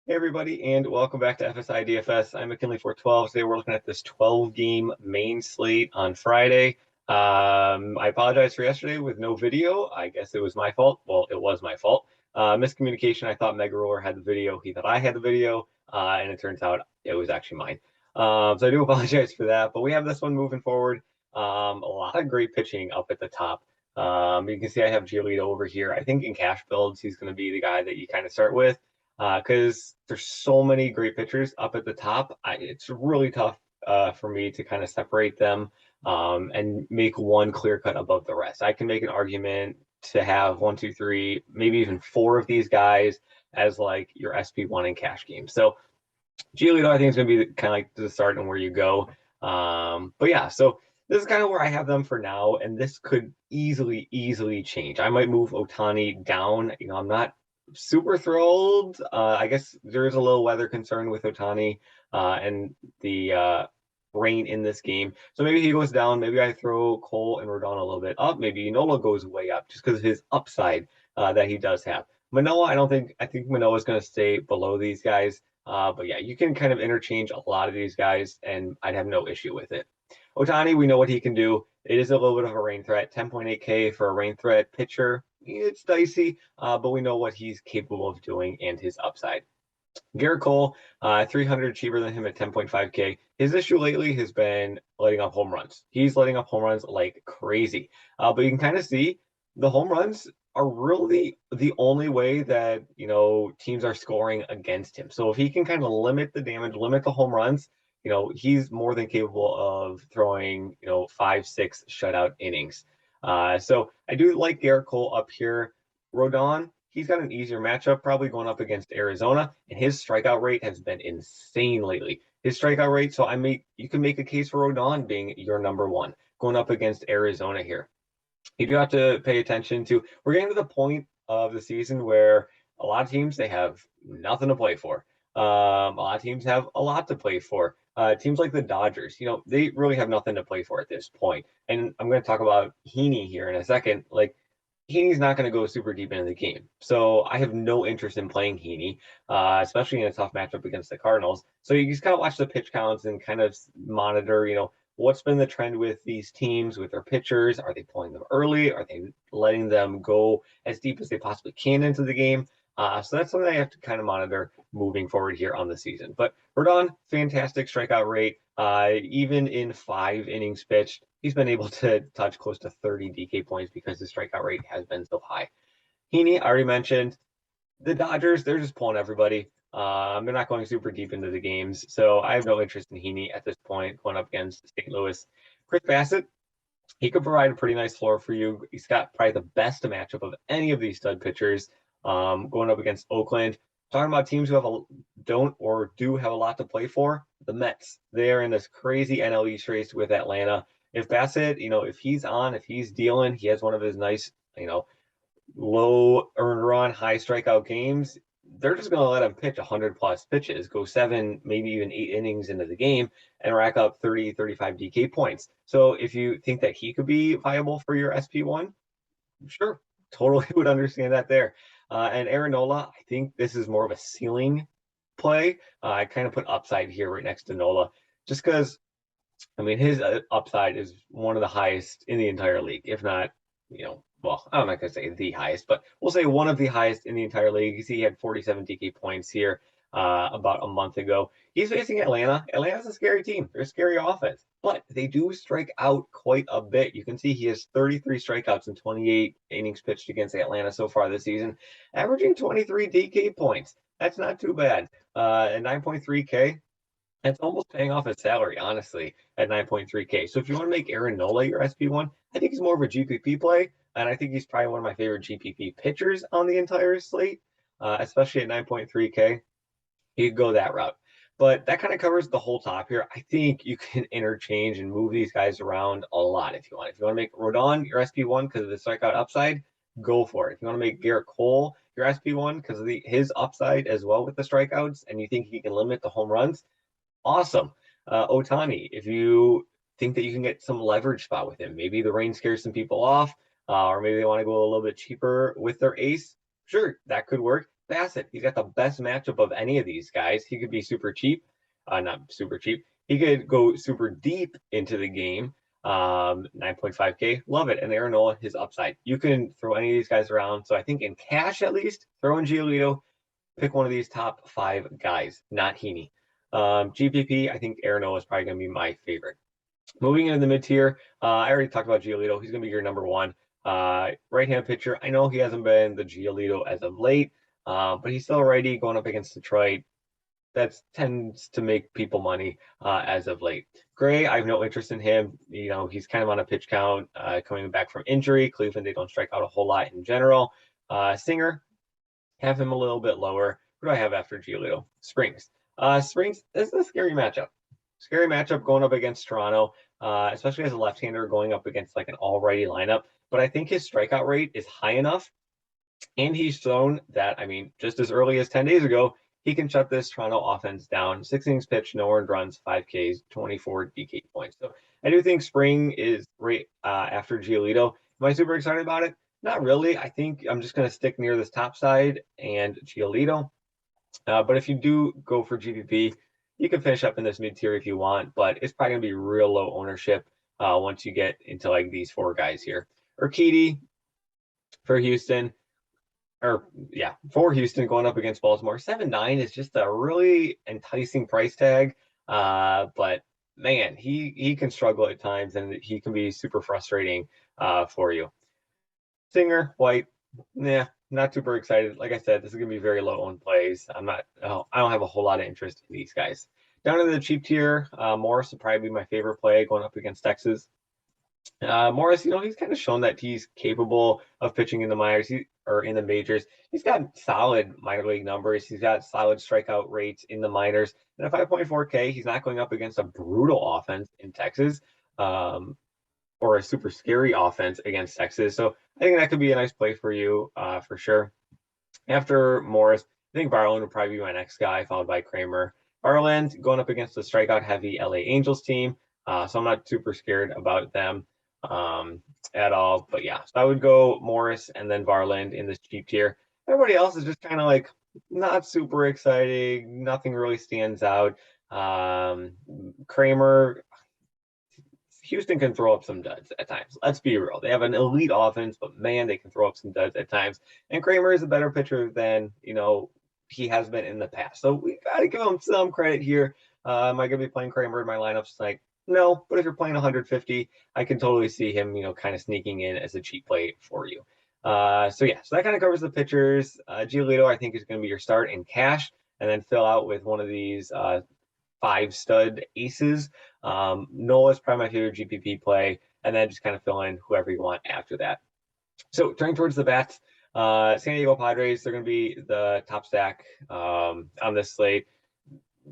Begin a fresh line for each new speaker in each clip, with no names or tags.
Hey everybody, and welcome back to FSi DFS. I'm McKinley412. Today we're looking at this 12-game main slate on Friday. I apologize for yesterday with no video. I guess it was my fault. Well, it was my fault. Miscommunication. I thought Mega Roller had the video. He thought I had the video, and it turns out it was actually mine. So I do apologize for that. But we have this one moving forward. A lot of great pitching up at the top. You can see I have Giolito over here. I think in cash builds, he's going to be the guy that you kind of start with. Because there's so many great pitchers up at the top. It's really tough for me to kind of separate them and make one clear cut above the rest. I can make an argument to have one, two, three, maybe even four of these guys as like your SP1 in cash games. So Giolito, I think, is going to be kind of like the start and where you go. But yeah, so this is kind of where I have them for now, and this could easily change. I might move Ohtani down. I'm not super thrilled. I guess there is a little weather concern with Ohtani and the rain in this game. So maybe he goes down. Maybe I throw Cole and Rodon a little bit up. Maybe Nola goes way up just because of his upside that he does have. Manoah, I think Manoah is going to stay below these guys. But yeah, you can kind of interchange a lot of these guys, and I'd have no issue with it. Ohtani, we know what he can do. It is a little bit of a rain threat. 10.8K for a rain threat pitcher. It's dicey, but we know what he's capable of doing and his upside. Garrett Cole, 300 cheaper than him at 10.5K. His issue lately has been letting up home runs. He's letting up home runs like crazy. But you can kind of see the home runs are really the only way that, teams are scoring against him. So if he can kind of limit the damage, limit the home runs, he's more than capable of throwing, 5, 6 shutout innings. So I do like Garrett Cole up here. Rodon, he's got an easier matchup, probably going up against Arizona, and his strikeout rate has been insane lately. His strikeout rate, so you can make a case for Rodon being your number one, going up against Arizona here. You do have to pay attention to, we're getting to the point of the season where a lot of teams, they have nothing to play for. A lot of teams have a lot to play for. Teams like the Dodgers, they really have nothing to play for at this point. And I'm going to talk about Heaney here in a second. Like, Heaney's not going to go super deep into the game. So I have no interest in playing Heaney, especially in a tough matchup against the Cardinals. So you just kind of watch the pitch counts and kind of monitor, what's been the trend with these teams, with their pitchers? Are they pulling them early? Are they letting them go as deep as they possibly can into the game? So that's something I have to kind of monitor moving forward here on the season. But Rodon, fantastic strikeout rate. Even in 5 innings pitched, he's been able to touch close to 30 DK points because the strikeout rate has been so high. Heaney, I already mentioned. The Dodgers, they're just pulling everybody. They're not going super deep into the games, so I have no interest in Heaney at this point going up against St. Louis. Chris Bassett, he could provide a pretty nice floor for you. He's got probably the best matchup of any of these stud pitchers going up against Oakland. Talking about teams who don't or do have a lot to play for, the Mets. They are in this crazy NL East race with Atlanta. If Bassett, if he's on, if he's dealing, he has one of his nice, low earned run, high strikeout games, they're just going to let him pitch 100 plus pitches, go 7, maybe even 8 innings into the game, and rack up 30, 35 DK points. So if you think that he could be viable for your SP1, sure, totally would understand that there. And Aaron Nola, I think this is more of a ceiling play. I kind of put upside here right next to Nola, just because, his upside is one of the highest in the entire league, if not, well, I'm not going to say the highest, but we'll say one of the highest in the entire league. You see, he had 47 DK points here about a month ago. He's facing Atlanta. Atlanta's a scary team. They're a scary offense, but they do strike out quite a bit. You can see he has 33 strikeouts in 28 innings pitched against Atlanta so far this season, averaging 23 DK points. That's not too bad. And 9.3K, it's almost paying off his salary, honestly, at 9.3K. So if you want to make Aaron Nola your SP1, I think he's more of a GPP play. And I think he's probably one of my favorite GPP pitchers on the entire slate, especially at 9.3K. You could go that route. But that kind of covers the whole top here. I think you can interchange and move these guys around a lot if you want. If you want to make Rodon your SP1 because of the strikeout upside, go for it. If you want to make Garrett Cole your SP1 because of his upside as well with the strikeouts, and you think he can limit the home runs, awesome. Ohtani, if you think that you can get some leverage spot with him, maybe the rain scares some people off, or maybe they want to go a little bit cheaper with their ace, sure, that could work. Bassett, he's got the best matchup of any of these guys. He could be super cheap, not super cheap. He could go super deep into the game. 9.5K, love it. And Aaron Nola, his upside. You can throw any of these guys around. So I think in cash at least, throw in Giolito, pick one of these top 5 guys, not Heaney. GPP, I think Aaron Nola is probably going to be my favorite. Moving into the mid tier, I already talked about Giolito. He's going to be your number one. Right-hand pitcher. I know he hasn't been the Giolito as of late, but he's still a righty going up against Detroit. That tends to make people money as of late. Gray, I have no interest in him. You know, he's kind of on a pitch count coming back from injury. Cleveland, they don't strike out a whole lot in general. Singer, have him a little bit lower. Who do I have after Giolito? Springs. Springs, this is a scary matchup. Scary matchup going up against Toronto, especially as a left-hander going up against like an all-righty lineup. But I think his strikeout rate is high enough, and he's shown that, I mean, just as early as 10 days ago, he can shut this Toronto offense down. 6 innings pitched, no earned runs, 5 Ks, 24 DK points. So I do think Spring is right after Giolito. Am I super excited about it? Not really. I think I'm just going to stick near this top side and Giolito. But if you do go for GPP, you can finish up in this mid tier if you want, but it's probably going to be real low ownership once you get into like these 4 guys here. Urquidy for Houston, for Houston going up against Baltimore. 7.9 is just a really enticing price tag, but man, he can struggle at times, and he can be super frustrating for you. Singer, White, not super excited. Like I said, this is gonna be very low owned plays. I don't have a whole lot of interest in these guys. Down in the cheap tier, Morris would probably be my favorite play going up against Texas. Morris, you know, he's kind of shown that he's capable of pitching in the minors or in the majors. He's got solid minor league numbers. He's got solid strikeout rates in the minors. And at 5.4K, he's not going up against a brutal offense in Texas, or a super scary offense against Texas. So I think that could be a nice play for you, for sure. After Morris, I think Barland would probably be my next guy, followed by Kramer. Barland going up against the strikeout-heavy LA Angels team, so I'm not super scared about them at all. But yeah, so I would go Morris and then Varland in this cheap tier. Everybody else is just kind of like not super exciting. Nothing really stands out. Kramer, Houston can throw up some duds at times. Let's be real. They have an elite offense, but man, they can throw up some duds at times. And Kramer is a better pitcher than, you know, he has been in the past. So we got to give him some credit here. Am I going to be playing Kramer in my lineups tonight? No, but if you're playing 150, I can totally see him, you know, kind of sneaking in as a cheap play for you. So that kind of covers the pitchers. Giolito, I think, is going to be your start in cash, and then fill out with one of these 5 stud aces. Nola's probably my favorite GPP play, and then just kind of fill in whoever you want after that. So turning towards the bats, San Diego Padres, they're going to be the top stack on this slate.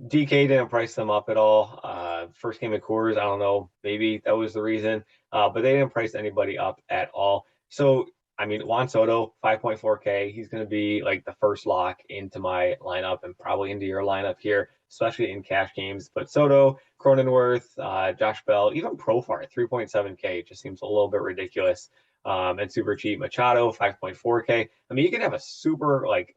DK didn't price them up at all. First game of Coors, I don't know, maybe that was the reason, but they didn't price anybody up at all. So, I mean, Juan Soto, 5.4K, he's going to be like the first lock into my lineup and probably into your lineup here, especially in cash games. But Soto, Cronenworth, Josh Bell, even Profar at 3.7K just seems a little bit ridiculous and super cheap. Machado, 5.4K. I mean, you can have a super, like,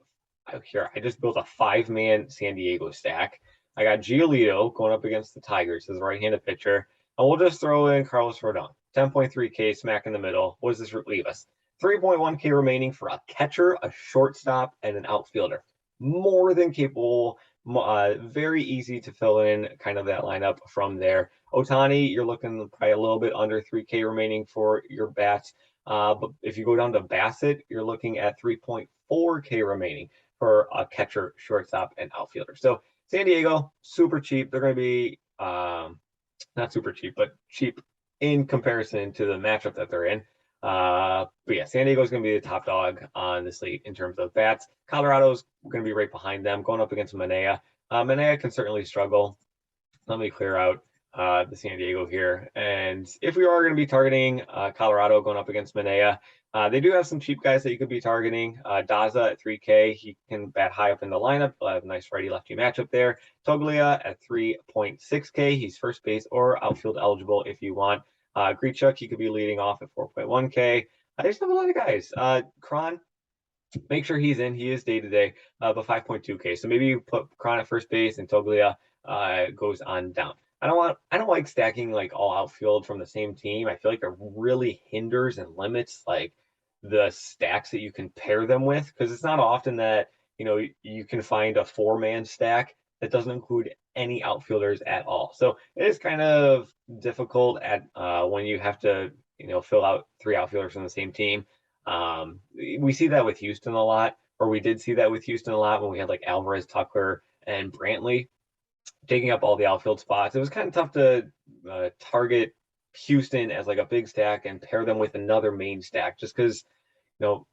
here, I just built a 5-man San Diego stack. I got Giolito going up against the Tigers as a right-handed pitcher. And we'll just throw in Carlos Rodon, 10.3K, smack in the middle. What does this leave us? 3.1K remaining for a catcher, a shortstop, and an outfielder. More than capable, very easy to fill in kind of that lineup from there. Ohtani, you're looking probably a little bit under 3K remaining for your bats. But if you go down to Bassett, you're looking at 3.4K remaining for a catcher, shortstop, and outfielder. So San Diego, super cheap. They're going to be not super cheap, but cheap in comparison to the matchup that they're in. But yeah, San Diego is going to be the top dog on the slate in terms of bats. Colorado's going to be right behind them, going up against Manaea. Manaea can certainly struggle. Let me clear out the San Diego here. And if we are going to be targeting Colorado going up against Manaea, they do have some cheap guys that you could be targeting. Daza at 3K, he can bat high up in the lineup. He'll have a nice righty-lefty matchup there. Toglia at 3.6K, he's first base or outfield eligible if you want. Grichuk, he could be leading off at 4.1K. I just have a lot of guys. Cron, make sure he's in. He is day to day, but 5.2K. So maybe you put Cron at first base and Toglia goes on down. I don't like stacking like all outfield from the same team. I feel like it really hinders and limits like the stacks that you can pair them with, because it's not often that you can find a 4-man stack that doesn't include any outfielders at all. So it is kind of difficult at when you have to fill out 3 outfielders from the same team. We see that with Houston a lot, or we did see that with Houston a lot when we had like Alvarez, Tucker, and Brantley taking up all the outfield spots. It was kind of tough to target Houston as like a big stack and pair them with another main stack, just because you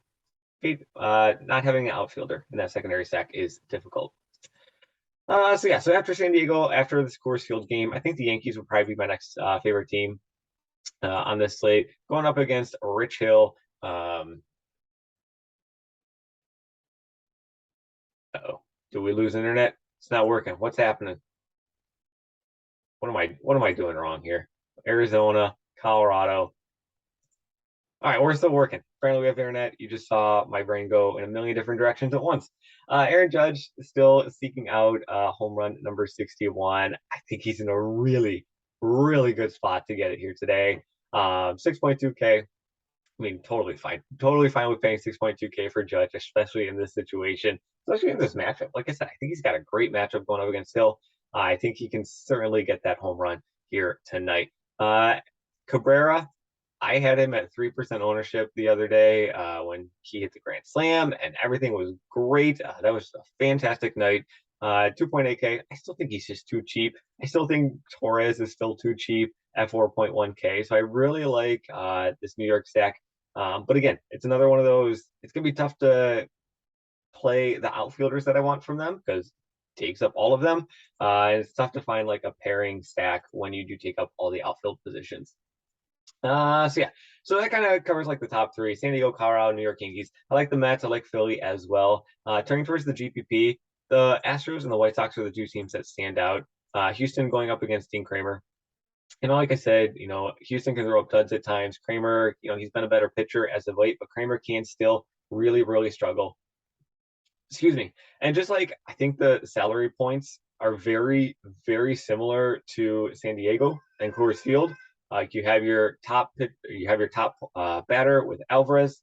not having an outfielder in that secondary stack is difficult. So after San Diego, after the Coors Field game, I think the Yankees would probably be my next favorite team on this slate, going up against Rich Hill. Uh-oh. Do we lose internet? It's not working. What's happening? What am I doing wrong here? Arizona, Colorado. All right, we're still working. Apparently we have internet. You just saw my brain go in a million different directions at once. Aaron Judge is still seeking out home run number 61. I think he's in a really, really good spot to get it here today. 6.2K. I mean, totally fine. Totally fine with paying 6.2K for Judge, especially in this situation, especially in this matchup. Like I said, I think he's got a great matchup going up against Hill. I think he can certainly get that home run here tonight. Cabrera, I had him at 3% ownership the other day when he hit the grand slam, and everything was great. That was a fantastic night. 2.8K. I still think he's just too cheap. I still think Torres is still too cheap at 4.1K. So I really like this New York stack. But again, it's another one of those. It's going to be tough to play the outfielders that I want from them because it takes up all of them. It's tough to find like a pairing stack when you do take up all the outfield positions. So that kind of covers like the top 3: San Diego, Colorado, New York Yankees. I like the Mets. I like Philly as well. Turning towards the GPP, the Astros and the White Sox are the 2 teams that stand out. Houston going up against Dean Kramer. Like I said, Houston can throw up duds at times. Kramer, he's been a better pitcher as of late, but Kramer can still really, really struggle. Excuse me. And just like I think the salary points are very, very similar to San Diego and Coors Field. Like you have your top batter with Alvarez,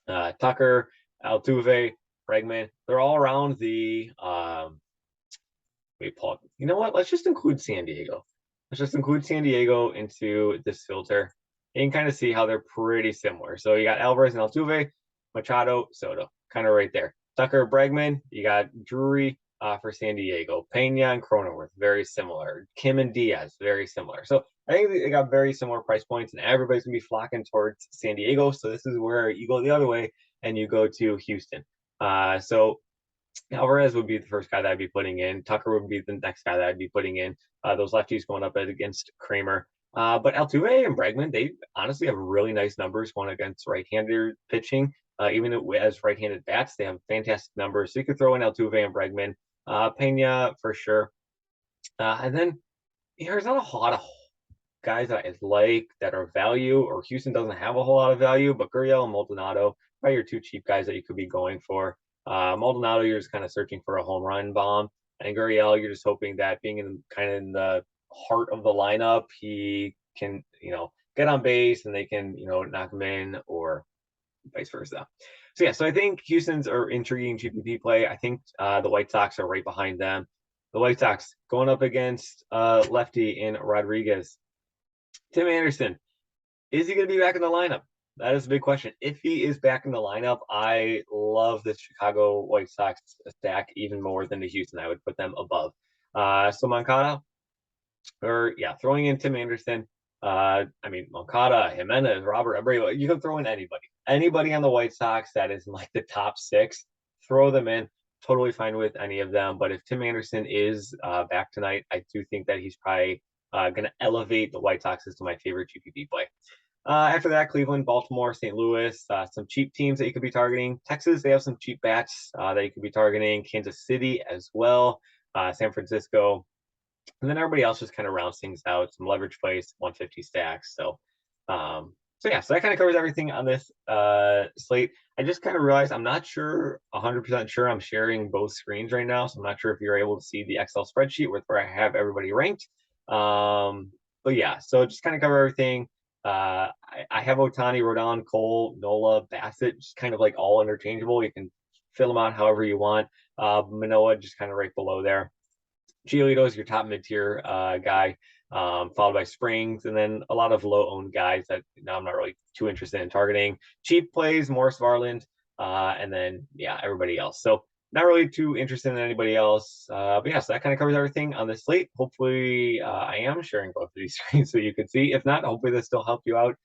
Tucker, Altuve, Bregman. They're all around the wait, Paul. You know what? Let's just include San Diego. Let's just include San Diego into this filter. And you can kind of see how they're pretty similar. So you got Alvarez and Altuve, Machado, Soto, kind of right there. Tucker, Bregman, you got Drury for San Diego. Pena and Cronenworth, very similar. Kim and Diaz, very similar. So I think they got very similar price points, and everybody's going to be flocking towards San Diego. So this is where you go the other way, and you go to Houston. So Alvarez would be the first guy that I'd be putting in. Tucker would be the next guy that I'd be putting in. Those lefties going up against Kramer. But Altuve and Bregman, they honestly have really nice numbers going against right-handed pitching. Even as right-handed bats, they have fantastic numbers. So you could throw in Altuve and Bregman. Pena for sure. And then there's not a whole lot of guys that I like that are value, or Houston doesn't have a whole lot of value, but Gurriel and Maldonado are your 2 cheap guys that you could be going for. Maldonado, you're just kind of searching for a home run bomb, and Gurriel, you're just hoping that being in kind of in the heart of the lineup, he can get on base and they can knock him in, or vice versa. So I think Houston's are intriguing GPP play. I think the White Sox are right behind them. The White Sox going up against lefty in Rodriguez. Tim Anderson, is he going to be back in the lineup? That is a big question. If he is back in the lineup, I love the Chicago White Sox stack even more than the Houston. I would put them above. So Moncada, throwing in Tim Anderson. Moncada, Jimenez, Robert Abreu. You can throw in anybody on the White Sox that is in like the top 6. Throw them in. Totally fine with any of them. But if Tim Anderson is back tonight, I do think that he's probably going to elevate the White Sox as to my favorite GPP play. After that, Cleveland, Baltimore, St. Louis, some cheap teams that you could be targeting. Texas, they have some cheap bats that you could be targeting. Kansas City as well. San Francisco. And then everybody else just kind of rounds things out. Some leverage plays, 150 stacks. So So yeah, so that kind of covers everything on this slate. I just kind of realized I'm not sure, 100% sure I'm sharing both screens right now, so I'm not sure if you're able to see the Excel spreadsheet with where I have everybody ranked. But yeah, so just kind of cover everything. I have Otani, Rodon, Cole, Nola, Bassett, just kind of like all interchangeable. You can fill them out however you want. Manoa just kind of right below there. Giolito is your top mid-tier guy, followed by Springs, and then a lot of low-owned guys that now I'm not really too interested in targeting. Cheap plays, Morris Varland, and then, yeah, everybody else. So not really too interested in anybody else. But yeah, so that kind of covers everything on this slate. Hopefully, I am sharing both of these screens so you can see. If not, hopefully this still helped you out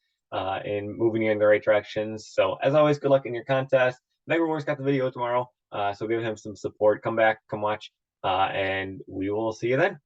in moving you in the right directions. So as always, good luck in your contest. Mega War's got the video tomorrow, so give him some support. Come back, come watch, and we will see you then.